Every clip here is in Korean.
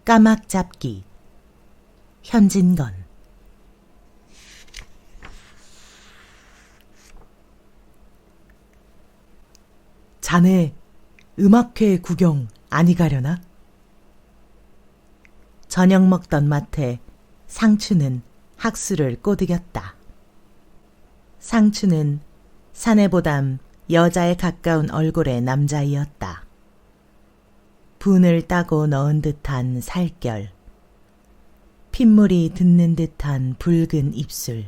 까막잡기 현진건. 자네 음악회 구경 아니 가려나? 저녁 먹던 마트에 상추는 학수를 꼬드겼다. 상추는 사내보담 여자에 가까운 얼굴의 남자이었다. 분을 따고 넣은 듯한 살결, 핏물이 듬는 듯한 붉은 입술,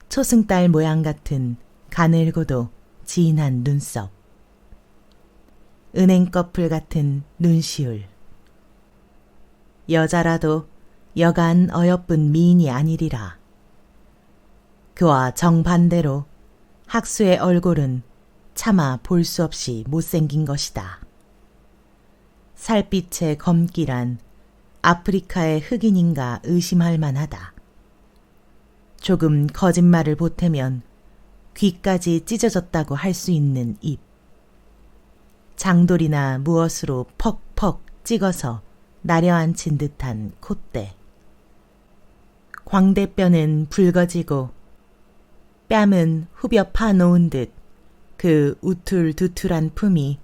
초승달 모양 같은 가늘고도 진한 눈썹, 은행꺼풀 같은 눈시울. 여자라도 여간 어여쁜 미인이 아니리라. 그와 정반대로 학수의 얼굴은 차마 볼 수 없이 못생긴 것이다. 살빛의 검길한 아프리카의 흑인인가 의심할 만하다. 조금 거짓말을 보태면 귀까지 찢어졌다고 할 수 있는 입. 장돌이나 무엇으로 퍽퍽 찍어서 나려앉힌 듯한 콧대. 광대뼈는 붉어지고 뺨은 후벼 파놓은 듯 그 우툴두툴한 품이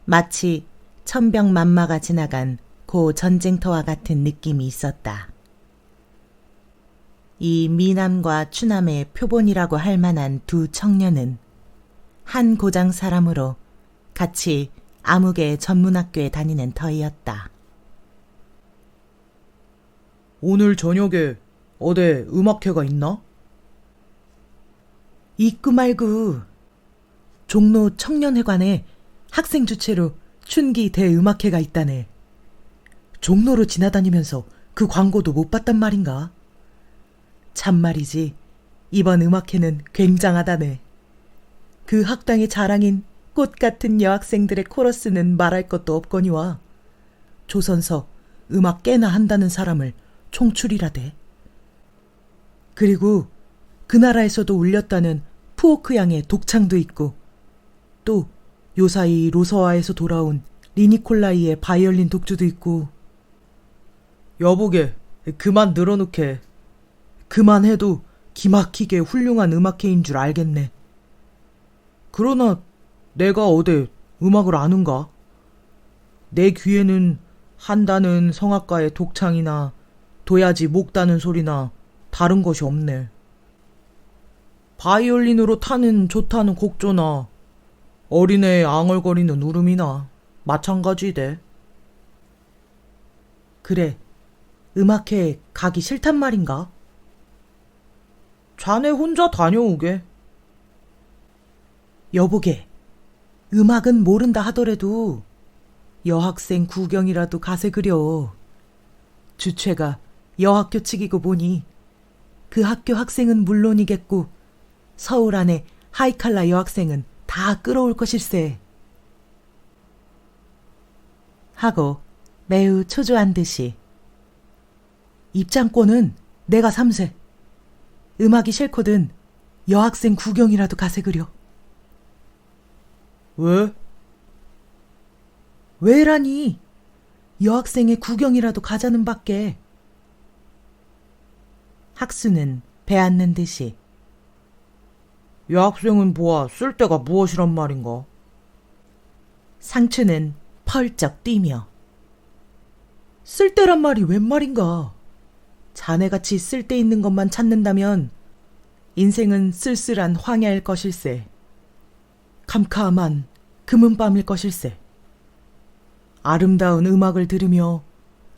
마치 천병만마가 지나간 고 전쟁터와 같은 느낌이 있었다. 이 미남과 추남의 표본이라고 할 만한 두 청년은 한 고장 사람으로 같이 암흑의 전문학교에 다니는 터이었다. 오늘 저녁에 어디 음악회가 있나? 있구 말구. 종로 청년회관에 학생 주최로 춘기 대음악회가 있다네. 종로로 지나다니면서 그 광고도 못 봤단 말인가? 참말이지, 이번 음악회는 굉장하다네. 그 학당의 자랑인 꽃 같은 여학생들의 코러스는 말할 것도 없거니와 조선서 음악 꽤나 한다는 사람을 총출이라대. 그리고 그 나라에서도 울렸다는 푸오크 양의 독창도 있고, 또 요사이 로서와에서 돌아온 리니콜라이의 바이올린 독주도 있고. 여보게, 그만 늘어놓게. 그만해도 기막히게 훌륭한 음악회인 줄 알겠네. 그러나 내가 어디 음악을 아는가? 내 귀에는 한다는 성악가의 독창이나 도야지 목 따는 소리나 다른 것이 없네. 바이올린으로 타는 좋다는 곡조나 어린애의 앙얼거리는 울음이나 마찬가지대. 그래, 음악회 가기 싫단 말인가? 자네 혼자 다녀오게. 여보게, 음악은 모른다 하더라도 여학생 구경이라도 가세 그려. 주최가 여학교 측이고 보니 그 학교 학생은 물론이겠고 서울 안에 하이칼라 여학생은 다 끌어올 것일세. 하고 매우 초조한 듯이, 입장권은 내가 삼세. 음악이 싫거든 여학생 구경이라도 가세 그려. 왜? 왜라니? 여학생의 구경이라도 가자는 밖에. 학수는 배앉는 듯이, 여학생은 보아 쓸데가 무엇이란 말인가? 상추는 펄쩍 뛰며, 쓸데란 말이 웬 말인가? 자네같이 쓸데있는 것만 찾는다면 인생은 쓸쓸한 황야일 것일세. 캄캄한 금은밤일 것일세. 아름다운 음악을 들으며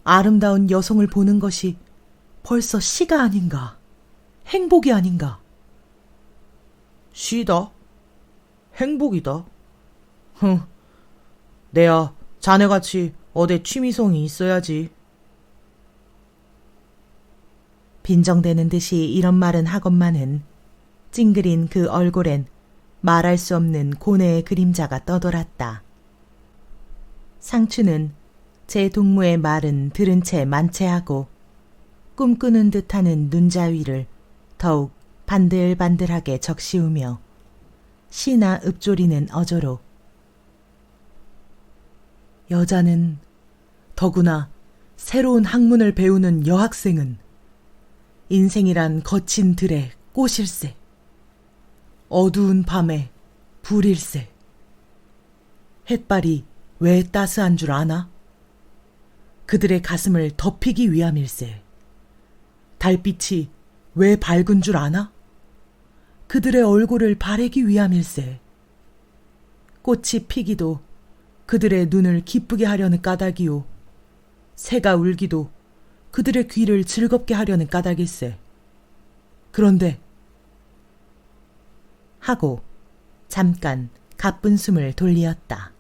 아름다운 여성을 보는 것이 벌써 시가 아닌가, 행복이 아닌가. 시다? 행복이다? 내야 자네같이 어디 취미성이 있어야지. 빈정대는 듯이 이런 말은 하건만은 찡그린 그 얼굴엔 말할 수 없는 고뇌의 그림자가 떠돌았다. 상추는 제 동무의 말은 들은 채 만체하고 꿈꾸는 듯하는 눈자위를 더욱 반들반들하게 적시우며 시나 읊조리는 어조로, 여자는 더구나 새로운 학문을 배우는 여학생은 인생이란 거친 들의 꽃일세. 어두운 밤에 불일세. 햇발이 왜 따스한 줄 아나? 그들의 가슴을 덮이기 위함일세. 달빛이 왜 밝은 줄 아나? 그들의 얼굴을 바래기 위함일세. 꽃이 피기도 그들의 눈을 기쁘게 하려는 까닭이요. 새가 울기도 그들의 귀를 즐겁게 하려는 까닭일세. 그런데 하고 잠깐 가쁜 숨을 돌리었다.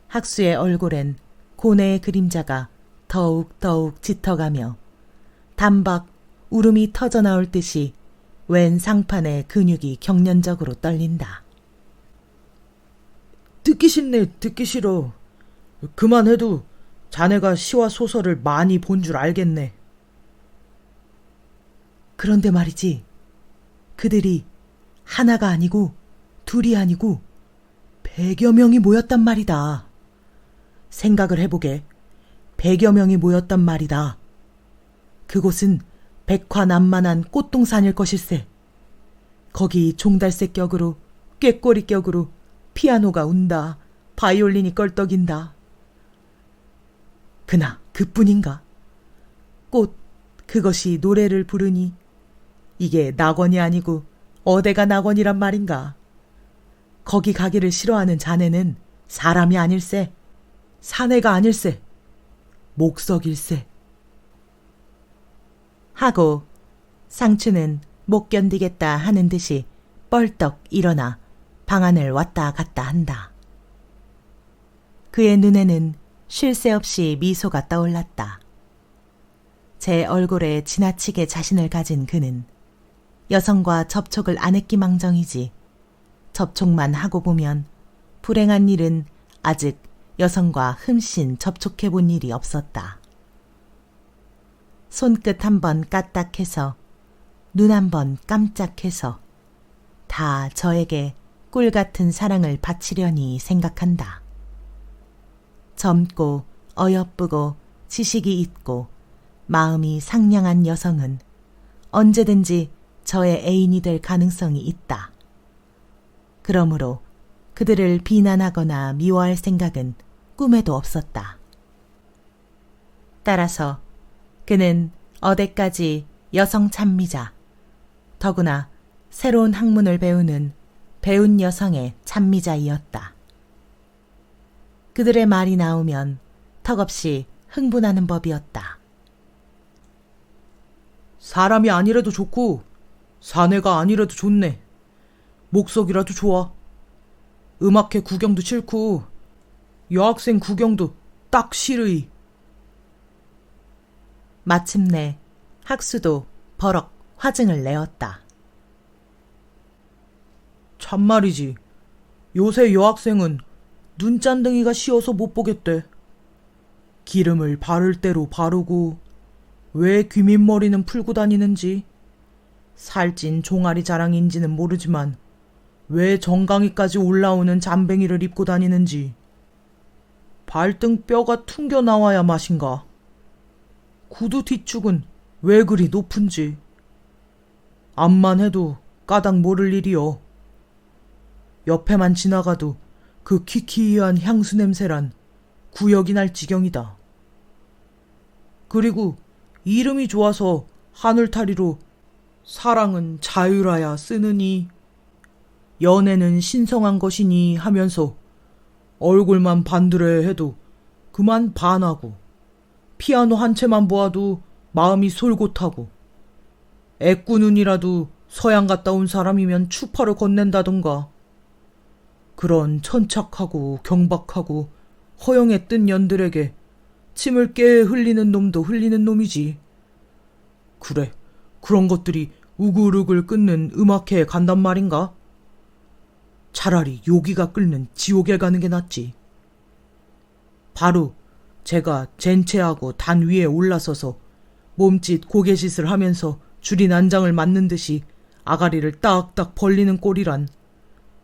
학수의 얼굴엔 고뇌의 그림자가 더욱 짙어가며 단박 울음이 터져나올 듯이 왼 상판의 근육이 경련적으로 떨린다. 듣기 싫네, 듣기 싫어. 그만해도 자네가 시와 소설을 많이 본 줄 알겠네. 그런데 말이지, 그들이 하나가 아니고 둘이 아니고 100여 명이 모였단 말이다. 생각을 해보게. 100여 명이 모였단 말이다. 그곳은 백화난만한 꽃동산일 것일세. 거기 종달새 격으로 꾀꼬리 격으로 피아노가 운다. 바이올린이 껄떡인다. 그나 그뿐인가? 꽃 그것이 노래를 부르니 이게 낙원이 아니고 어디가 낙원이란 말인가? 거기 가기를 싫어하는 자네는 사람이 아닐세. 사내가 아닐세. 목석일세. 하고 상추는 못 견디겠다 하는 듯이 뻘떡 일어나 방안을 왔다 갔다 한다. 그의 눈에는 쉴 새 없이 미소가 떠올랐다. 제 얼굴에 지나치게 자신을 가진 그는 여성과 접촉을 안 했기망정이지 접촉만 하고 보면 불행한 일은 아직 여성과 흠씬 접촉해 본 일이 없었다. 손끝 한번 까딱해서 눈 한번 깜짝해서 다 저에게 꿀같은 사랑을 바치려니 생각한다. 젊고 어여쁘고 지식이 있고 마음이 상냥한 여성은 언제든지 저의 애인이 될 가능성이 있다. 그러므로 그들을 비난하거나 미워할 생각은 꿈에도 없었다. 따라서 그는 어디까지 여성 찬미자, 더구나 새로운 학문을 배우는 배운 여성의 찬미자이었다. 그들의 말이 나오면 턱없이 흥분하는 법이었다. 사람이 아니라도 좋고 사내가 아니라도 좋네. 목석이라도 좋아. 음악회 구경도 싫고 여학생 구경도 딱 싫으이. 마침내 학수도 버럭 화증을 내었다. 참말이지. 요새 여학생은 눈짠등이가 쉬어서 못 보겠대. 기름을 바를 대로 바르고 왜 귀밑머리는 풀고 다니는지, 살찐 종아리 자랑인지는 모르지만 왜 정강이까지 올라오는 잠뱅이를 입고 다니는지, 발등 뼈가 퉁겨 나와야 맛인가, 구두 뒤축은 왜 그리 높은지, 앞만 해도 까닭 모를 일이여. 옆에만 지나가도 그 키키이한 향수 냄새란 구역이 날 지경이다. 그리고 이름이 좋아서 하늘타리로 사랑은 자유라야 쓰느니, 연애는 신성한 것이니 하면서 얼굴만 반드레 해도 그만 반하고, 피아노 한 채만 보아도 마음이 솔곳하고, 애꾸눈이라도 서양 갔다 온 사람이면 추파를 건넨다던가, 그런 천착하고 경박하고 허영에 뜬 년들에게 침을 깨 흘리는 놈도 흘리는 놈이지. 그래, 그런 것들이 우글우글 끓는 음악회에 간단 말인가? 차라리 요기가 끓는 지옥에 가는 게 낫지. 바로 제가 젠체하고 단 위에 올라서서 몸짓 고개짓을 하면서 줄이 난장을 맞는 듯이 아가리를 딱딱 벌리는 꼴이란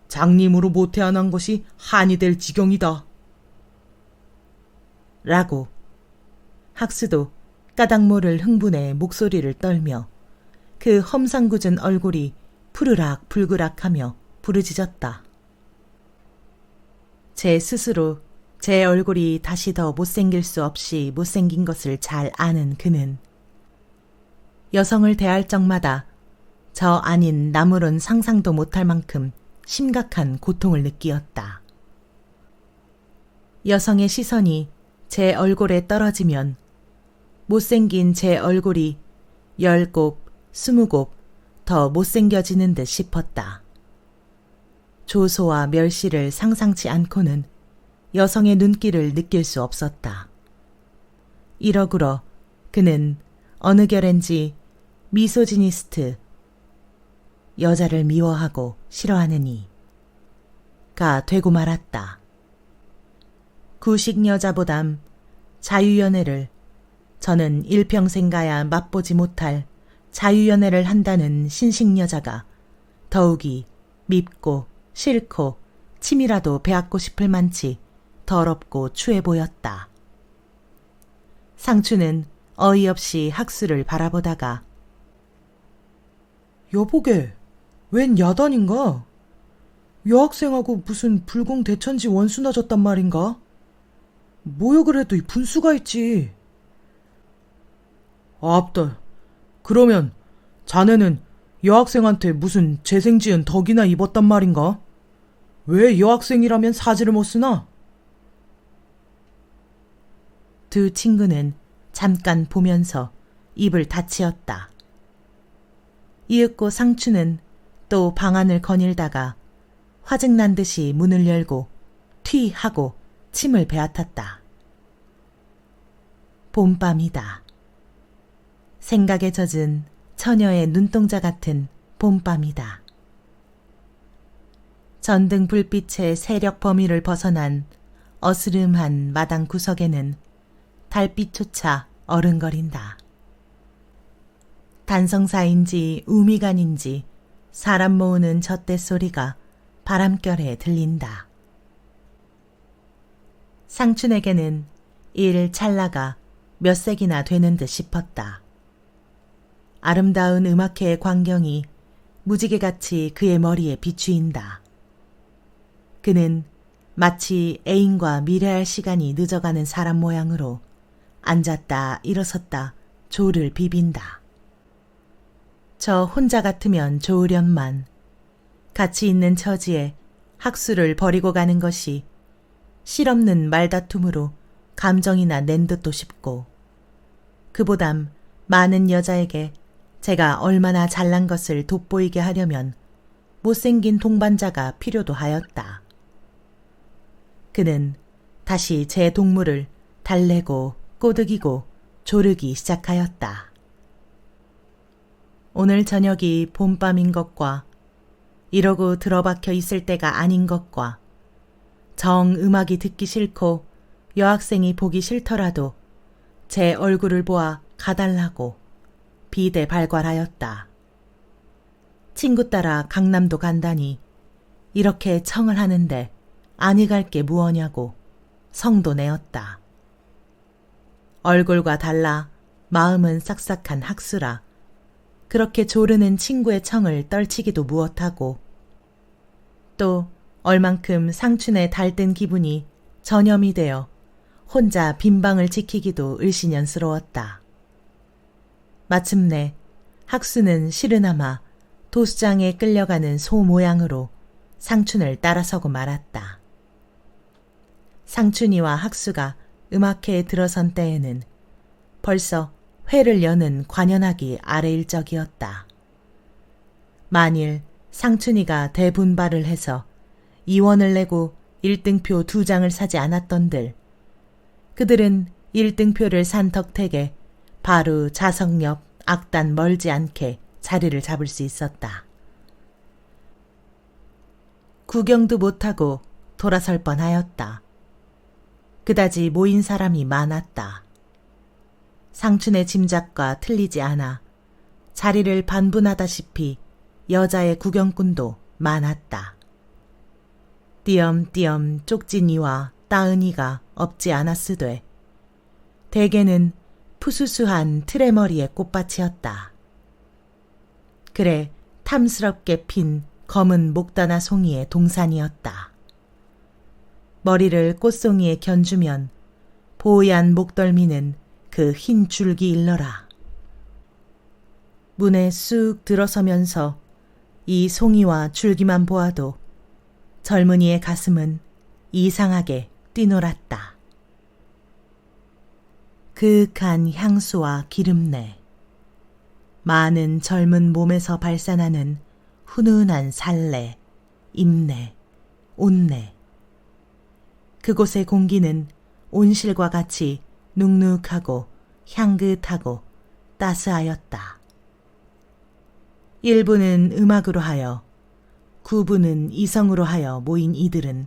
장님으로 모태안한 것이 한이 될 지경이다. 라고 학수도 까닭 모를 흥분에 목소리를 떨며 그 험상궂은 얼굴이 푸르락 불그락하며 부르짖었다. 제 스스로 제 얼굴이 다시 더 못생길 수 없이 못생긴 것을 잘 아는 그는 여성을 대할 적마다 저 아닌 남으론 상상도 못할 만큼 심각한 고통을 느끼었다. 여성의 시선이 제 얼굴에 떨어지면 못생긴 제 얼굴이 10곱, 20곱 더 못생겨지는 듯 싶었다. 조소와 멸시를 상상치 않고는 여성의 눈길을 느낄 수 없었다. 이러구러 그는 어느 결엔지 미소지니스트, 여자를 미워하고 싫어하느니 가 되고 말았다. 구식 여자보담 자유연애를 저는 일평생 가야 맛보지 못할 자유연애를 한다는 신식 여자가 더욱이 밉고 싫고 침이라도 베앗고 싶을 만치 더럽고 추해 보였다. 상추는 어이없이 학수를 바라보다가 여보게, 웬 야단인가? 여학생하고 무슨 불공대천지 원수나 졌단 말인가? 뭐여 그래도 이 분수가 있지. 앞달, 그러면 자네는 여학생한테 무슨 재생지은 덕이나 입었단 말인가? 왜 여학생이라면 사지를 못 쓰나? 두 친구는 잠깐 보면서 입을 닫히었다. 이윽고 상추는 또 방안을 거닐다가 화증난 듯이 문을 열고 튀 하고 침을 베앗았다. 봄밤이다. 생각에 젖은 처녀의 눈동자 같은 봄밤이다. 전등 불빛의 세력 범위를 벗어난 어스름한 마당 구석에는 달빛조차 어른거린다. 단성사인지 우미간인지 사람 모으는 젖대 소리가 바람결에 들린다. 상춘에게는 일 찰나가 몇 색이나 되는 듯 싶었다. 아름다운 음악회의 광경이 무지개같이 그의 머리에 비추인다. 그는 마치 애인과 미래할 시간이 늦어가는 사람 모양으로 앉았다 일어섰다 조를 비빈다. 저 혼자 같으면 좋으련만 같이 있는 처지에 학수를 버리고 가는 것이 실없는 말다툼으로 감정이나 낸 듯도 싶고 그보담 많은 여자에게 제가 얼마나 잘난 것을 돋보이게 하려면 못생긴 동반자가 필요도 하였다. 그는 다시 제 동물을 달래고 꼬드기고 조르기 시작하였다. 오늘 저녁이 봄밤인 것과 이러고 들어박혀 있을 때가 아닌 것과 정 음악이 듣기 싫고 여학생이 보기 싫더라도 제 얼굴을 보아 가달라고 비대발괄하였다. 친구 따라 강남도 간다니 이렇게 청을 하는데 아니 갈 게 무엇냐고 성도 내었다. 얼굴과 달라 마음은 싹싹한 학수라 그렇게 조르는 친구의 청을 떨치기도 무엇하고 또 얼만큼 상춘의 달뜬 기분이 전염이 되어 혼자 빈방을 지키기도 을신연스러웠다. 마침내 학수는 시르나마 도수장에 끌려가는 소 모양으로 상춘을 따라서고 말았다. 상춘이와 학수가 음악회에 들어선 때에는 벌써 회를 여는 관연하기 아래일 적이었다. 만일 상춘이가 대분발을 해서 2원을 내고 1등표 2장을 사지 않았던들 그들은 1등표를 산 덕택에 바로 자석 옆 악단 멀지 않게 자리를 잡을 수 있었다. 구경도 못하고 돌아설 뻔하였다. 그다지 모인 사람이 많았다. 상춘의 짐작과 틀리지 않아 자리를 반분하다시피 여자의 구경꾼도 많았다. 띄엄띄엄 쪽진이와 따은이가 없지 않았으되 대개는 푸수수한 트레머리의 꽃밭이었다. 그래 탐스럽게 핀 검은 목다나 송이의 동산이었다. 머리를 꽃송이에 견주면 보얀 목덜미는 그 흰 줄기 일러라. 문에 쑥 들어서면서 이 송이와 줄기만 보아도 젊은이의 가슴은 이상하게 뛰놀았다. 그윽한 향수와 기름내, 많은 젊은 몸에서 발산하는 훈훈한 살내, 입내, 온내. 그곳의 공기는 온실과 같이 눅눅하고 향긋하고 따스하였다. 일부는 음악으로 하여, 구부는 이성으로 하여 모인 이들은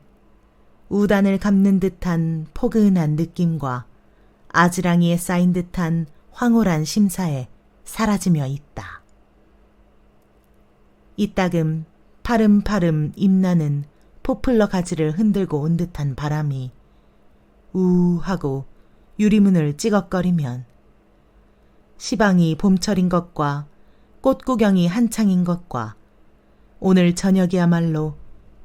우단을 감는 듯한 포근한 느낌과 아지랑이에 쌓인 듯한 황홀한 심사에 사라지며 있다. 이따금 파름파름 임나는 포플러 가지를 흔들고 온 듯한 바람이 우하고 유리문을 찌걱거리면 시방이 봄철인 것과 꽃구경이 한창인 것과 오늘 저녁이야말로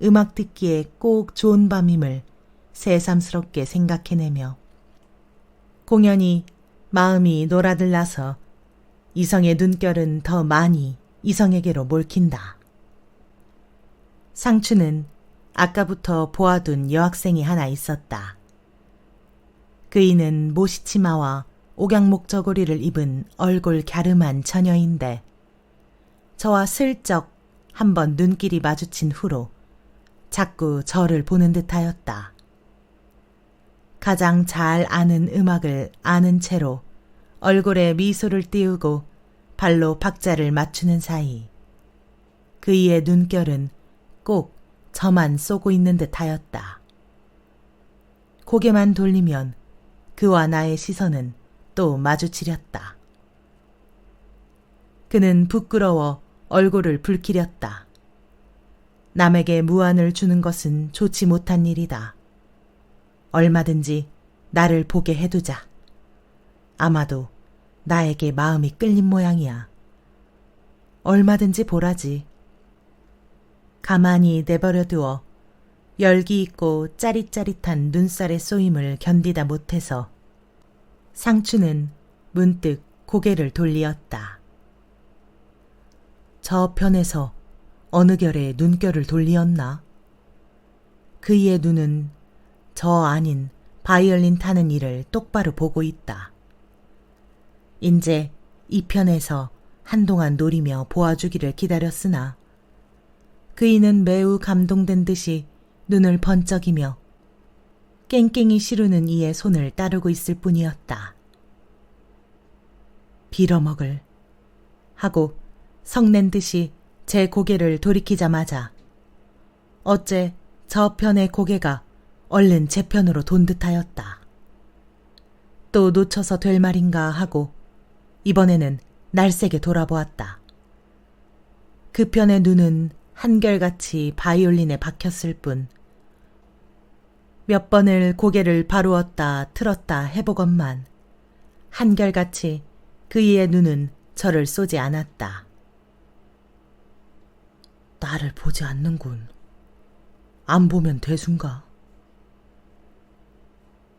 음악 듣기에 꼭 좋은 밤임을 새삼스럽게 생각해내며 공연히 마음이 놀아들라서 이성의 눈결은 더 많이 이성에게로 몰킨다. 상추는 아까부터 보아둔 여학생이 하나 있었다. 그이는 모시치마와 옥양목 저고리를 입은 얼굴 갸름한 처녀인데 저와 슬쩍 한번 눈길이 마주친 후로 자꾸 저를 보는 듯하였다. 가장 잘 아는 음악을 아는 채로 얼굴에 미소를 띄우고 발로 박자를 맞추는 사이 그이의 눈결은 꼭 저만 쏘고 있는 듯하였다. 고개만 돌리면 그와 나의 시선은 또 마주치렸다. 그는 부끄러워 얼굴을 붉히렸다. 남에게 무안을 주는 것은 좋지 못한 일이다. 얼마든지 나를 보게 해두자. 아마도 나에게 마음이 끌린 모양이야. 얼마든지 보라지. 가만히 내버려두어 열기 있고 짜릿짜릿한 눈살의 쏘임을 견디다 못해서 상추는 문득 고개를 돌리었다. 저편에서 어느 결에 눈결을 돌리었나? 그의 눈은 저 아닌 바이올린 타는 이를 똑바로 보고 있다. 인제 이 편에서 한동안 노리며 보아주기를 기다렸으나 그이는 매우 감동된 듯이 눈을 번쩍이며 깽깽이 시루는 이의 손을 따르고 있을 뿐이었다. 빌어먹을 하고 성낸 듯이 제 고개를 돌이키자마자 어째 저편의 고개가 얼른 제 편으로 돈 듯하였다. 또 놓쳐서 될 말인가 하고 이번에는 날쌔게 돌아보았다. 그 편의 눈은 한결같이 바이올린에 박혔을 뿐 몇 번을 고개를 바루었다 틀었다 해보건만 한결같이 그이의 눈은 저를 쏘지 않았다. 나를 보지 않는군. 안 보면 되순가.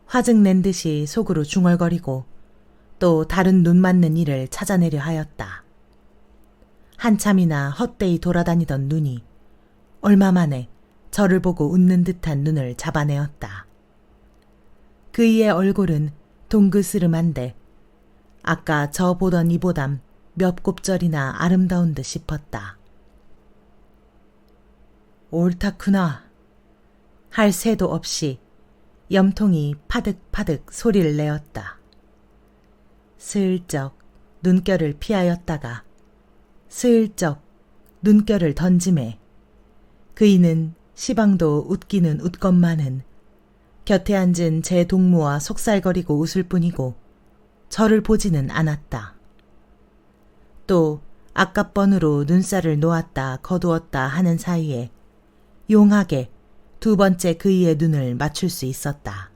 화증낸 듯이 속으로 중얼거리고 또 다른 눈 맞는 이를 찾아내려 하였다. 한참이나 헛되이 돌아다니던 눈이 얼마 만에 저를 보고 웃는 듯한 눈을 잡아내었다. 그이의 얼굴은 동그스름한데 아까 저 보던 이보담 몇 곱절이나 아름다운 듯 싶었다. 옳다크나 할 새도 없이 염통이 파득파득 소리를 내었다. 슬쩍 눈결을 피하였다가 슬쩍 눈결을 던짐에 그이는 시방도 웃기는 웃건만은 곁에 앉은 제 동무와 속살거리고 웃을 뿐이고 저를 보지는 않았다. 또 아깝번으로 눈살을 놓았다 거두었다 하는 사이에 용하게 두 번째 그이의 눈을 맞출 수 있었다.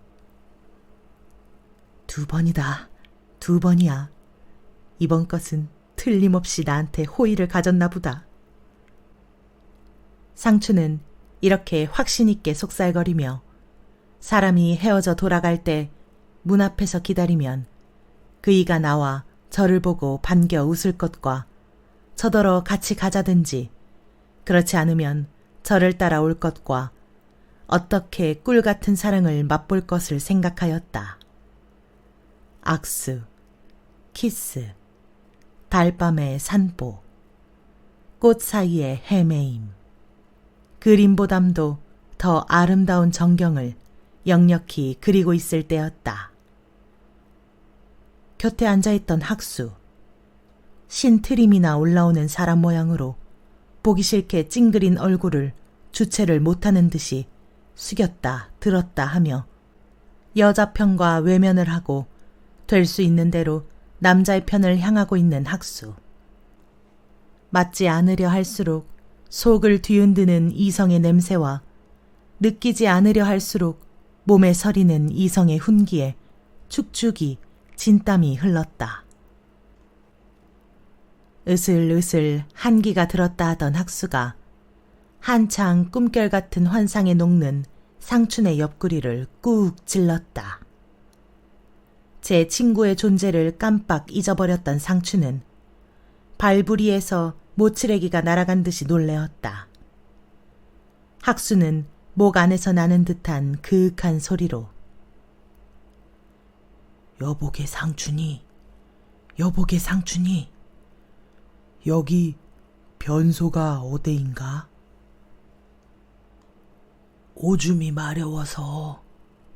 두 번이다. 2번이야. 이번 것은 틀림없이 나한테 호의를 가졌나 보다. 상추는 이렇게 확신 있게 속살거리며 사람이 헤어져 돌아갈 때 문 앞에서 기다리면 그이가 나와 저를 보고 반겨 웃을 것과 저더러 같이 가자든지 그렇지 않으면 저를 따라올 것과 어떻게 꿀 같은 사랑을 맛볼 것을 생각하였다. 악수, 키스, 달밤의 산보, 꽃 사이의 헤매임, 그림보담도 더 아름다운 전경을 역력히 그리고 있을 때였다. 곁에 앉아있던 학수, 신트림이나 올라오는 사람 모양으로 보기 싫게 찡그린 얼굴을 주체를 못하는 듯이 숙였다 들었다 하며 여자 편과 외면을 하고 될 수 있는 대로 남자의 편을 향하고 있는 학수. 맞지 않으려 할수록 속을 뒤흔드는 이성의 냄새와 느끼지 않으려 할수록 몸에 서리는 이성의 훈기에 축축이 진땀이 흘렀다. 으슬으슬 한기가 들었다 하던 학수가 한창 꿈결 같은 환상에 녹는 상춘의 옆구리를 꾹 찔렀다. 제 친구의 존재를 깜빡 잊어버렸던 상춘은 발부리에서 모치레기가 날아간 듯이 놀래었다. 학수는 목 안에서 나는 듯한 그윽한 소리로 여보게 상춘이, 여보게 상춘이, 여기 변소가 어디인가? 오줌이 마려워서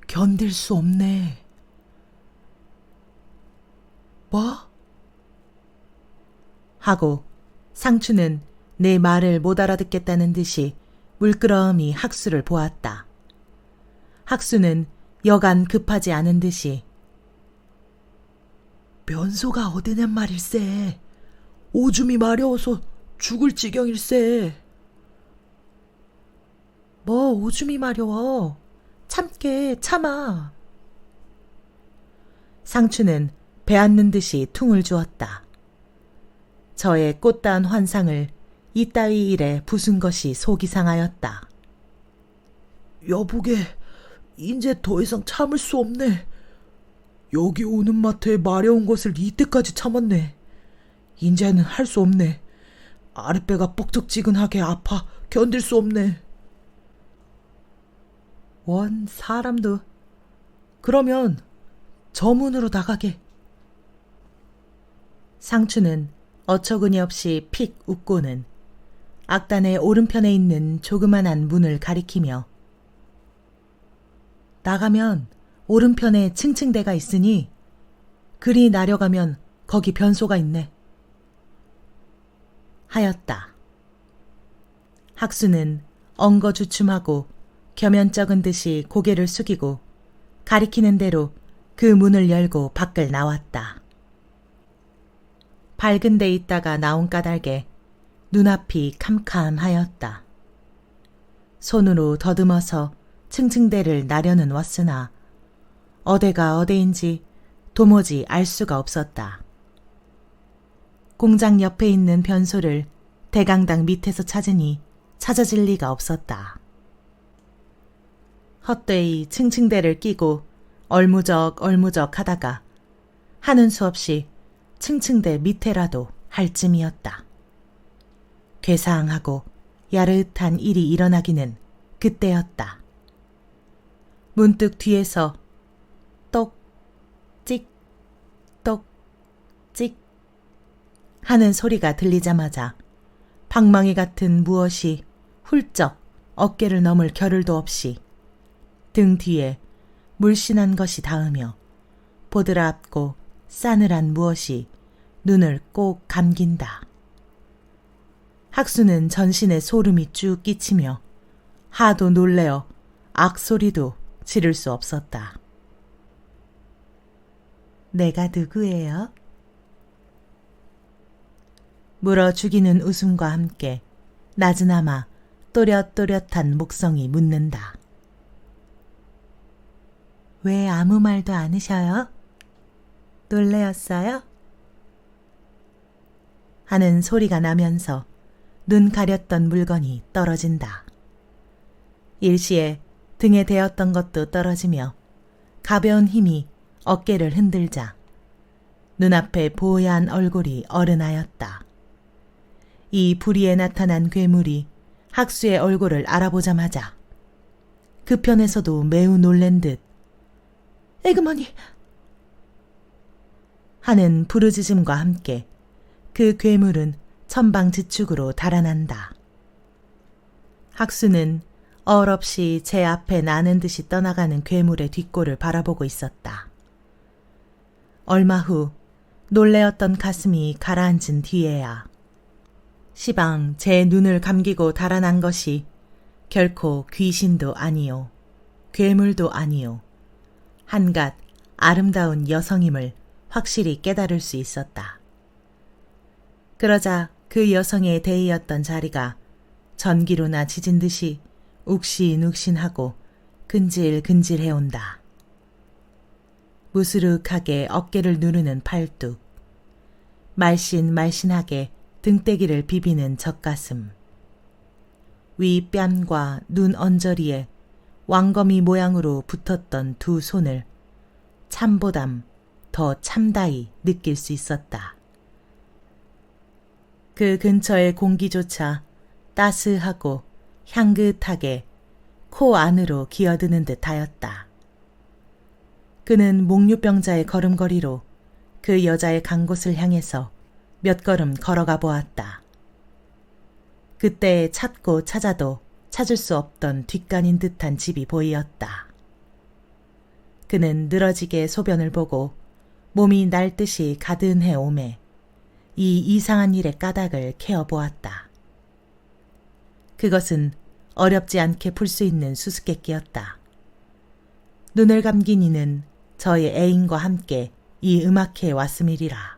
견딜 수 없네. 뭐? 하고 상추는 내 말을 못 알아듣겠다는 듯이 물끄러미 학수를 보았다. 학수는 여간 급하지 않은 듯이 변소가 어디냔 말일세. 오줌이 마려워서 죽을 지경일세. 뭐 오줌이 마려워. 참게 참아. 상추는 배앉는 듯이 퉁을 주었다. 저의 꽃다운 환상을 이따위 일에 부순 것이 속이 상하였다. 여보게 인제 더 이상 참을 수 없네. 여기 오는 마트에 마려운 것을 이때까지 참았네. 인제는 할 수 없네. 아랫배가 뻑적지근하게 아파 견딜 수 없네. 원 사람도. 그러면 저 문으로 나가게. 상추는 어처구니 없이 픽 웃고는 악단의 오른편에 있는 조그만한 문을 가리키며 나가면 오른편에 층층대가 있으니 그리 나려가면 거기 변소가 있네. 하였다. 학수는 엉거주춤하고 겸연쩍은 듯이 고개를 숙이고 가리키는 대로 그 문을 열고 밖을 나왔다. 밝은 데 있다가 나온 까닭에 눈앞이 캄캄하였다. 손으로 더듬어서 층층대를 나려는 왔으나 어디가 어디인지 도무지 알 수가 없었다. 공장 옆에 있는 변소를 대강당 밑에서 찾으니 찾아질 리가 없었다. 헛되이 층층대를 끼고 얼무적 하다가 하는 수 없이 층층대 밑에라도 할 쯤이었다. 괴상하고 야릇한 일이 일어나기는 그때였다. 문득 뒤에서 똑, 찍, 똑, 찍 하는 소리가 들리자마자 방망이 같은 무엇이 훌쩍 어깨를 넘을 겨를도 없이 등 뒤에 물씬한 것이 닿으며 보드랍고 싸늘한 무엇이 눈을 꼭 감긴다. 학수는 전신에 소름이 쭉 끼치며 하도 놀래어 악소리도 지를 수 없었다. 내가 누구예요? 물어 죽이는 웃음과 함께 나즈나마 또렷또렷한 목성이 묻는다. 왜 아무 말도 않으셔요? 놀래었어요? 하는 소리가 나면서 눈 가렸던 물건이 떨어진다. 일시에 등에 대었던 것도 떨어지며 가벼운 힘이 어깨를 흔들자 눈앞에 보얀 얼굴이 어른하였다. 이 불의에 나타난 괴물이 학수의 얼굴을 알아보자마자 그 편에서도 매우 놀란 듯 에그머니 하는 부르짖음과 함께 그 괴물은 천방지축으로 달아난다. 학수는 얼없이 제 앞에 나는 듯이 떠나가는 괴물의 뒷골을 바라보고 있었다. 얼마 후 놀래었던 가슴이 가라앉은 뒤에야 시방 제 눈을 감기고 달아난 것이 결코 귀신도 아니요 괴물도 아니요 한갓 아름다운 여성임을 확실히 깨달을 수 있었다. 그러자 그 여성의 대의였던 자리가 전기로나 지진 듯이 욱신욱신하고 근질근질해온다. 무스르하게 어깨를 누르는 팔뚝, 말씬말씬하게 등대기를 비비는 젖가슴, 윗뺨과 눈 언저리에 왕거미 모양으로 붙었던 두 손을 참보담 더 참다이 느낄 수 있었다. 그 근처의 공기조차 따스하고 향긋하게 코 안으로 기어드는 듯 하였다. 그는 목류병자의 걸음걸이로 그 여자의 간 곳을 향해서 몇 걸음 걸어가 보았다. 그때 찾고 찾아도 찾을 수 없던 뒷간인 듯한 집이 보이었다. 그는 늘어지게 소변을 보고 몸이 날듯이 가든해 오매 이 이상한 일의 까닭을 캐어보았다. 그것은 어렵지 않게 풀 수 있는 수수께끼였다. 눈을 감긴 이는 저의 애인과 함께 이 음악회에 왔음이리라.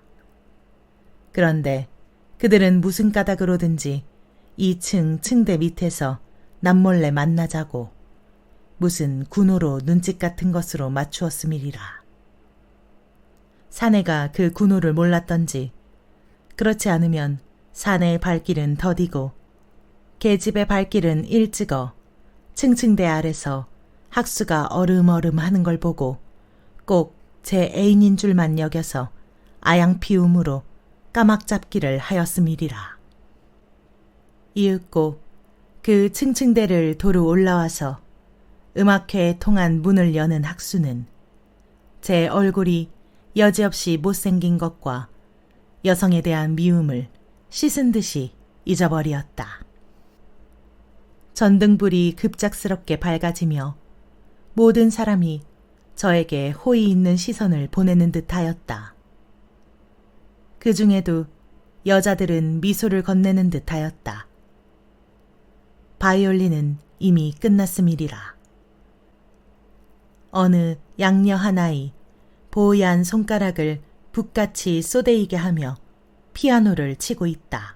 그런데 그들은 무슨 까닭으로든지 2층 층대 밑에서 남몰래 만나자고 무슨 군호로 눈짓 같은 것으로 맞추었음이리라. 사내가 그 군호를 몰랐던지 그렇지 않으면 사내의 발길은 더디고 계집의 발길은 일찍어 층층대 아래서 학수가 얼음얼음 하는 걸 보고 꼭 제 애인인 줄만 여겨서 아양 피움으로 까막잡기를 하였음이리라. 이윽고 그 층층대를 도로 올라와서 음악회에 통한 문을 여는 학수는 제 얼굴이 여지없이 못생긴 것과 여성에 대한 미움을 씻은 듯이 잊어버리었다. 전등불이 급작스럽게 밝아지며 모든 사람이 저에게 호의 있는 시선을 보내는 듯하였다. 그 중에도 여자들은 미소를 건네는 듯하였다. 바이올린은 이미 끝났음이리라. 어느 양녀 하나이 보얀 손가락을 붓같이 쏘대이게 하며 피아노를 치고 있다.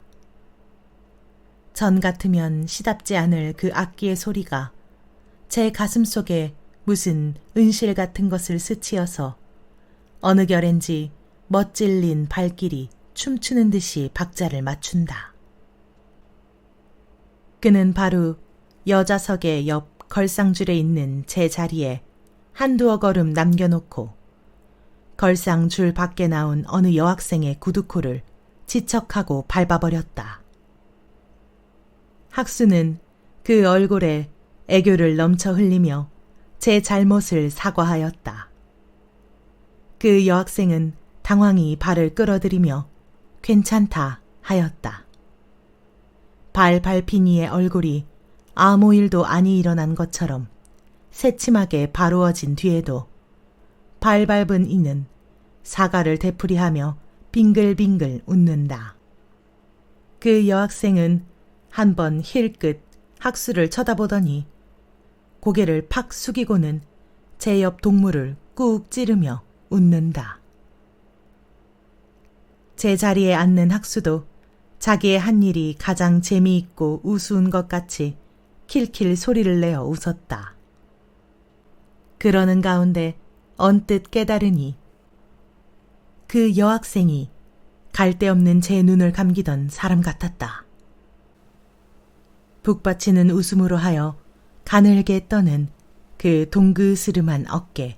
전 같으면 시답지 않을 그 악기의 소리가 제 가슴 속에 무슨 은실 같은 것을 스치어서 어느 결엔지 멋질린 발길이 춤추는 듯이 박자를 맞춘다. 그는 바로 여자석의 옆 걸상줄에 있는 제 자리에 한두어 걸음 남겨놓고 걸상줄 밖에 나온 어느 여학생의 구두코를 지척하고 밟아버렸다. 학수는 그 얼굴에 애교를 넘쳐 흘리며 제 잘못을 사과하였다. 그 여학생은 당황히 발을 끌어들이며 괜찮다 하였다. 발 밟힌 이의 얼굴이 아무 일도 아니 일어난 것처럼 새침하게 바로워진 뒤에도 발 밟은 이는 사과를 되풀이하며 빙글빙글 웃는다. 그 여학생은 한번 힐끗 학수를 쳐다보더니 고개를 팍 숙이고는 제 옆 동물을 꾹 찌르며 웃는다. 제 자리에 앉는 학수도 자기의 한 일이 가장 재미있고 우스운 것 같이 킬킬 소리를 내어 웃었다. 그러는 가운데 언뜻 깨달으니 그 여학생이 갈데없는 제 눈을 감기던 사람 같았다. 북받치는 웃음으로 하여 가늘게 떠는 그 동그스름한 어깨,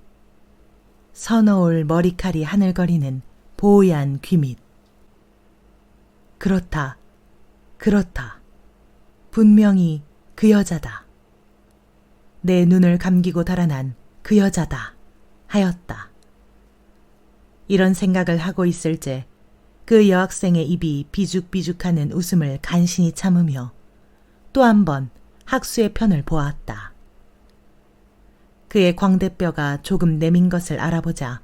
서너올 머리칼이 하늘거리는 보얀 귀밑. 그렇다, 그렇다. 분명히 그 여자다. 내 눈을 감기고 달아난 그 여자다 하였다. 이런 생각을 하고 있을 때 그 여학생의 입이 비죽비죽하는 웃음을 간신히 참으며 또 한 번 학수의 편을 보았다. 그의 광대뼈가 조금 내민 것을 알아보자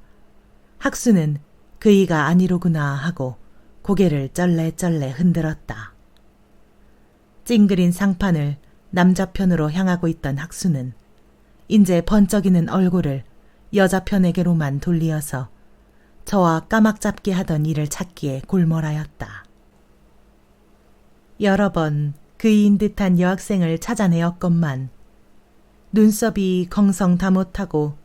학수는 그이가 아니로구나 하고 고개를 쩔레쩔레 흔들었다. 찡그린 상판을 남자 편으로 향하고 있던 학수는 이제 번쩍이는 얼굴을 여자 편에게로만 돌리어서 저와 까막잡기 하던 일을 찾기에 골몰하였다. 여러 번 그이인 듯한 여학생을 찾아내었건만 눈썹이 경성 다 못하고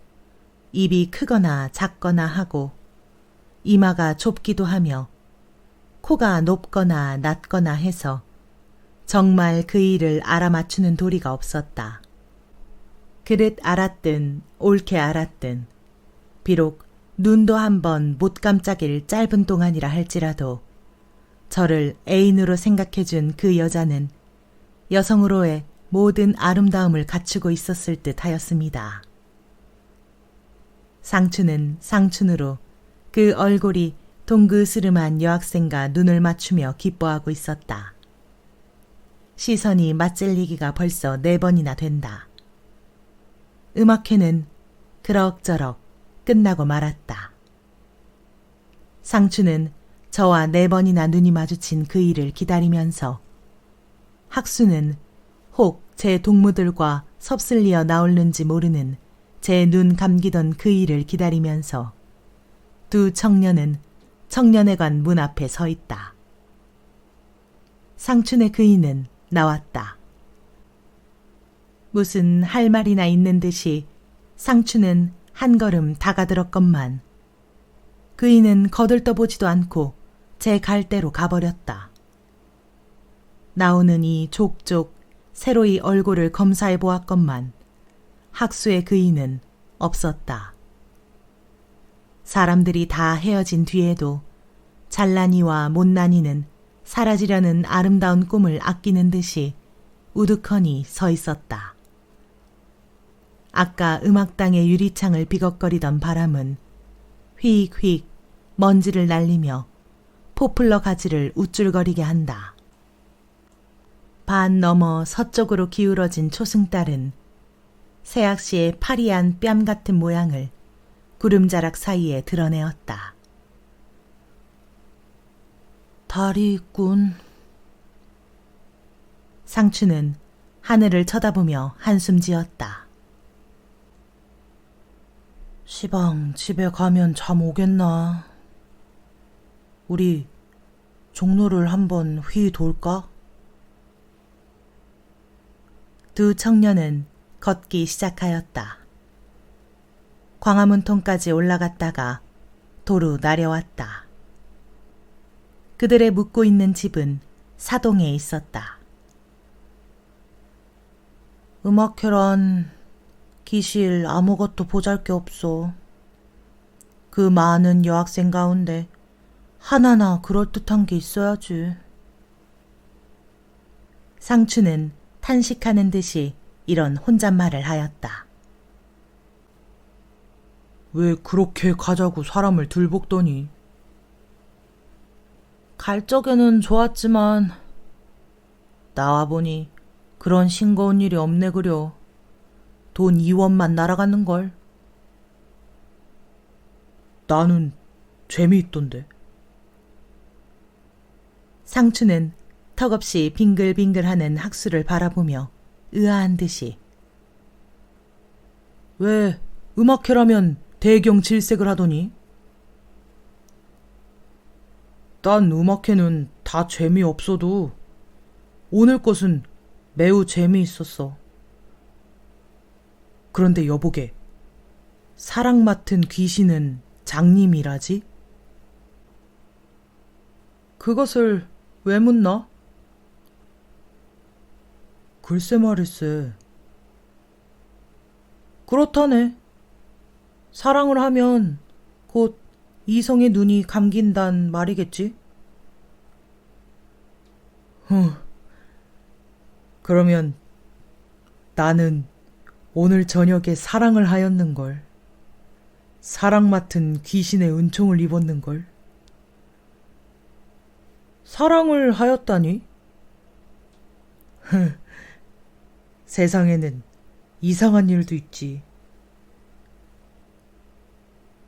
입이 크거나 작거나 하고 이마가 좁기도 하며 코가 높거나 낮거나 해서 정말 그이를 알아맞추는 도리가 없었다. 그릇 알았든 옳게 알았든 비록 눈도 한번 못 깜짝일 짧은 동안이라 할지라도 저를 애인으로 생각해준 그 여자는 여성으로의 모든 아름다움을 갖추고 있었을 듯 하였습니다. 상춘은 상춘으로 그 얼굴이 동그스름한 여학생과 눈을 맞추며 기뻐하고 있었다. 시선이 맞질리기가 벌써 4번이나 된다. 음악회는 그럭저럭 끝나고 말았다. 상추는 저와 4번이나 눈이 마주친 그 일을 기다리면서 학수는 혹 제 동무들과 섭슬리어 나올는지 모르는 제 눈 감기던 그 일을 기다리면서 두 청년은 청년회관 문 앞에 서 있다. 상춘의 그이는 나왔다. 무슨 할 말이나 있는 듯이 상춘은 한 걸음 다가들었건만 그이는 거들떠보지도 않고 제 갈대로 가버렸다. 나오는 족족 새로이 얼굴을 검사해 보았건만 학수의 그이는 없었다. 사람들이 다 헤어진 뒤에도 잘난이와 못난이는 사라지려는 아름다운 꿈을 아끼는 듯이 우두커니 서 있었다. 아까 음악당의 유리창을 비걱거리던 바람은 휙휙 먼지를 날리며 포플러 가지를 우쭐거리게 한다. 반 넘어 서쪽으로 기울어진 초승달은 새악시의 파리한 뺨 같은 모양을 구름자락 사이에 드러내었다. 달이 있군. 상추는 하늘을 쳐다보며 한숨 지었다. 시방 집에 가면 잠 오겠나? 우리 종로를 한번 휘 돌까? 두 청년은 걷기 시작하였다. 광화문통까지 올라갔다가 도로 내려왔다. 그들의 묵고 있는 집은 사동에 있었다. 음악회란 기실 아무것도 보잘게 없어. 그 많은 여학생 가운데 하나나 그럴듯한 게 있어야지. 상추는 탄식하는 듯이 이런 혼잣말을 하였다. 왜 그렇게 가자고 사람을 들볶더니? 갈 적에는 좋았지만 나와보니 그런 싱거운 일이 없네 그려. 돈 2원만 날아갔는걸. 나는 재미있던데. 상추는 턱없이 빙글빙글하는 학수를 바라보며 의아한 듯이 왜 음악회라면 대경 질색을 하더니? 난 음악회는 다 재미없어도 오늘 것은 매우 재미있었어. 그런데 여보게, 사랑 맡은 귀신은 장님이라지? 그것을 왜 묻나? 글쎄 말일세. 그렇다네. 사랑을 하면 곧 이성의 눈이 감긴단 말이겠지? 그러면 나는 오늘 저녁에 사랑을 하였는걸. 사랑 맡은 귀신의 은총을 입었는걸. 사랑을 하였다니? 세상에는 이상한 일도 있지.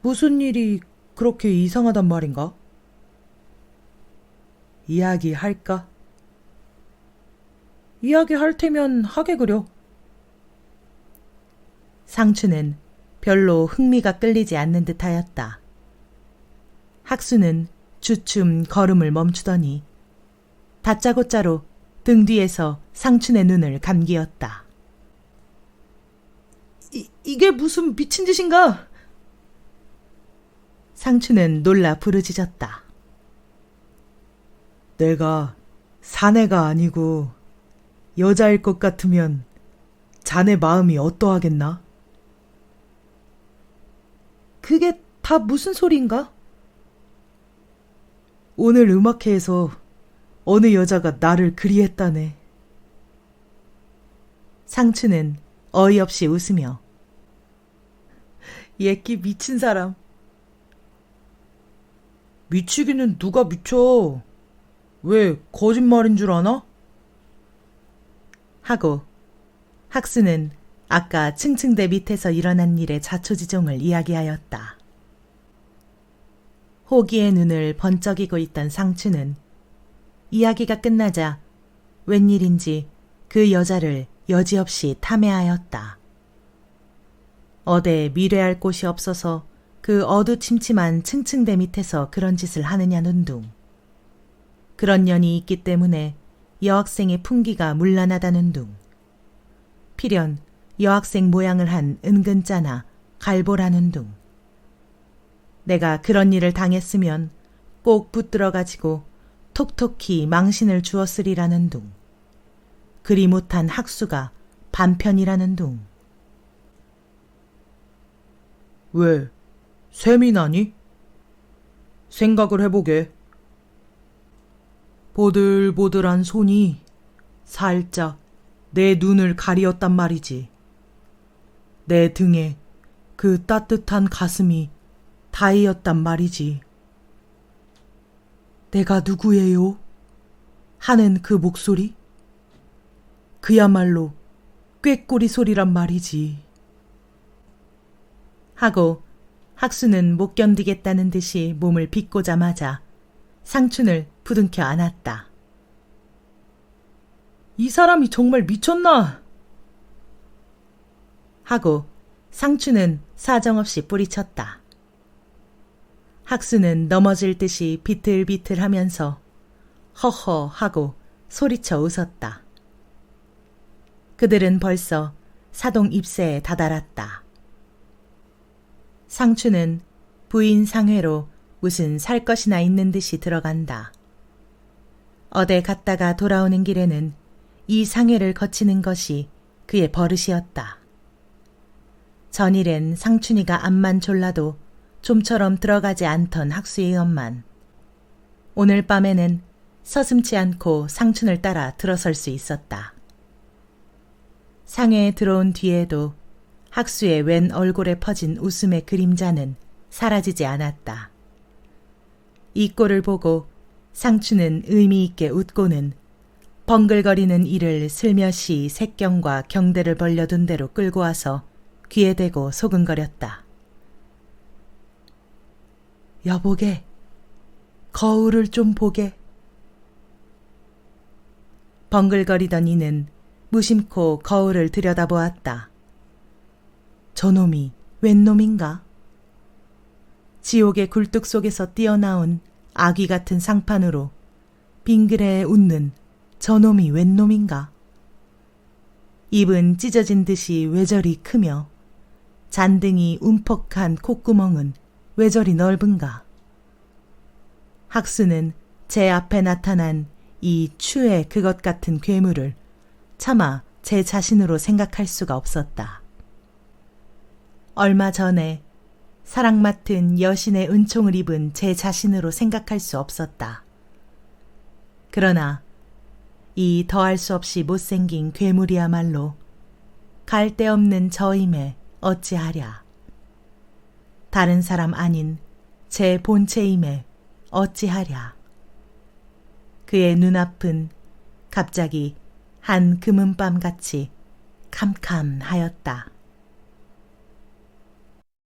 무슨 일이 그렇게 이상하단 말인가? 이야기할까? 이야기할 테면 하게 그려. 상추는 별로 흥미가 끌리지 않는 듯하였다. 학수는 주춤 걸음을 멈추더니 다짜고짜로 등 뒤에서 상춘의 눈을 감기었다. 이게 무슨 미친 짓인가? 상춘은 놀라 부르짖었다. 내가 사내가 아니고 여자일 것 같으면 자네 마음이 어떠하겠나? 그게 다 무슨 소리인가? 오늘 음악회에서 어느 여자가 나를 그리했다네. 상추는 어이없이 웃으며 예끼 미친 사람. 미치기는 누가 미쳐? 왜 거짓말인 줄 아나? 하고 학수는 아까 층층대 밑에서 일어난 일의 자초지종을 이야기하였다. 호기의 눈을 번쩍이고 있던 상추는 이야기가 끝나자 웬일인지 그 여자를 여지없이 탐해하였다. 어디 미래할 곳이 없어서 그 어두침침한 층층대 밑에서 그런 짓을 하느냐는 둥. 그런 년이 있기 때문에 여학생의 풍기가 문란하다는 둥. 필연 여학생 모양을 한 은근자나 갈보라는 둥. 내가 그런 일을 당했으면 꼭 붙들어가지고 톡톡히 망신을 주었으리라는 둥. 그리 못한 학수가 반편이라는 둥. 왜? 셈이 나니? 생각을 해보게. 보들보들한 손이 살짝 내 눈을 가리었단 말이지. 내 등에 그 따뜻한 가슴이 닿이었단 말이지. 내가 누구예요? 하는 그 목소리? 그야말로 꾀꼬리 소리란 말이지. 하고 학수는 못 견디겠다는 듯이 몸을 빗고자마자 상춘을 부둥켜 안았다. 이 사람이 정말 미쳤나? 하고 상춘은 사정없이 뿌리쳤다. 학수는 넘어질 듯이 비틀비틀하면서 허허 하고 소리쳐 웃었다. 그들은 벌써 사동 입새에 다다랐다. 상추는 부인 상회로 무슨 살 것이나 있는 듯이 들어간다. 어디 갔다가 돌아오는 길에는 이 상회를 거치는 것이 그의 버릇이었다. 전일엔 상춘이가 암만 졸라도 좀처럼 들어가지 않던 학수의 엄만. 오늘 밤에는 서슴지 않고 상춘을 따라 들어설 수 있었다. 상회에 들어온 뒤에도 학수의 웬 얼굴에 퍼진 웃음의 그림자는 사라지지 않았다. 이 꼴을 보고 상추는 의미 있게 웃고는 벙글거리는 이를 슬며시 색경과 경대를 벌려둔 대로 끌고 와서 귀에 대고 소근거렸다. 여보게, 거울을 좀 보게. 벙글거리던 이는 무심코 거울을 들여다보았다. 저놈이 웬 놈인가? 지옥의 굴뚝 속에서 뛰어나온 아귀 같은 상판으로 빙그레 웃는 저놈이 웬 놈인가? 입은 찢어진 듯이 왜 저리 크며 잔등이 움퍽한 콧구멍은 왜 저리 넓은가? 학수는 제 앞에 나타난 이 추의 그것 같은 괴물을 차마 제 자신으로 생각할 수가 없었다. 얼마 전에 사랑 맡은 여신의 은총을 입은 제 자신으로 생각할 수 없었다. 그러나 이 더할 수 없이 못생긴 괴물이야말로 갈데없는 저임에 어찌하랴. 다른 사람 아닌 제 본체임에 어찌하랴. 그의 눈앞은 갑자기 한 금은밤같이 캄캄하였다.